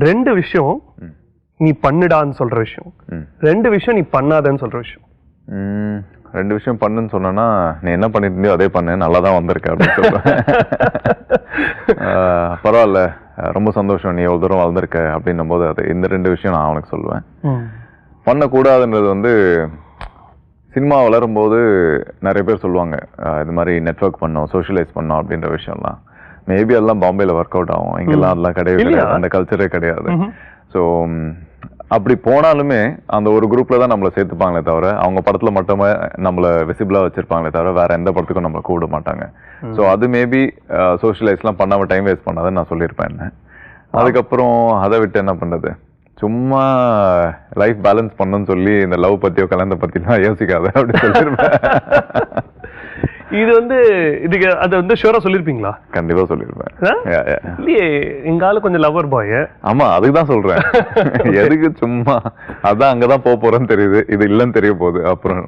2 விஷயம் நீ பண்ணுடான்னு சொல்ற விஷயம், 2 விஷயம் நீ பண்ணாதன்னு சொல்ற விஷயம். 2 விஷயம் பண்ணுன்னு சொன்னா, நீ என்ன பண்ணிட்டு இருந்தியோ அதே பண்ணு, நல்லா தான் வந்திருக்க அப்படின்னு சொல்றேன். பரவாயில்ல, ரொம்ப சந்தோஷம், நீ எவ்வளவு தூரம் வளர்ந்துருக்க அப்படின்னும் போது அது இந்த 2 விஷயம் நான் அவனுக்கு சொல்லுவேன். பண்ணக்கூடாதுன்றது வந்து சினிமா வளரும்போது நிறைய பேர் சொல்லுவாங்க இது மாதிரி நெட்வொர்க் பண்ணோம், சோஷியலைஸ் பண்ணோம் அப்படின்ற விஷயம்லாம். மேபி அதெல்லாம் பாம்பேல ஒர்க் அவுட் ஆகும், இங்கெல்லாம் அதெல்லாம் கிடையாது, அந்த கல்ச்சரே கிடையாது. ஸோ அப்படி போனாலுமே அந்த ஒரு குரூப்ல தான் நம்மளை சேர்த்துப்பாங்களே தவிர, அவங்க படத்துல மட்டுமே நம்மளை விசிபிளா வச்சிருப்பாங்களே தவிர வேற எந்த படத்துக்கும் நம்மளை கூப்பிட மாட்டாங்க. ஸோ அது மேபி சோஷியலைஸ்லாம் பண்ணாம டைம் வேஸ்ட் பண்ணாதுன்னு நான் சொல்லியிருப்பேன். என்ன அதுக்கப்புறம் அதை விட்டு என்ன பண்றது, சும்மா லைஃப் பேலன்ஸ் பண்ணணும்னு சொல்லி இந்த லவ் பத்தியோ கல்யாணத்தை பத்திலாம் யோசிக்காத அப்படின்னு சொல்லியிருப்பேன். இது வந்து இதுக்கு அதை வந்து ஷூரா சொல்லிருப்பீங்களா? கண்டிப்பா சொல்லிருப்பேன். இல்லையே, எங்க ஆளு கொஞ்சம் லவர் பாய். ஆமா, அதுக்குதான் சொல்றேன். எதுக்கு சும்மா, அதான் அங்கதான் போறேன்னு தெரியுது, இது இல்லன்னு தெரிய போகுது அப்புறம்.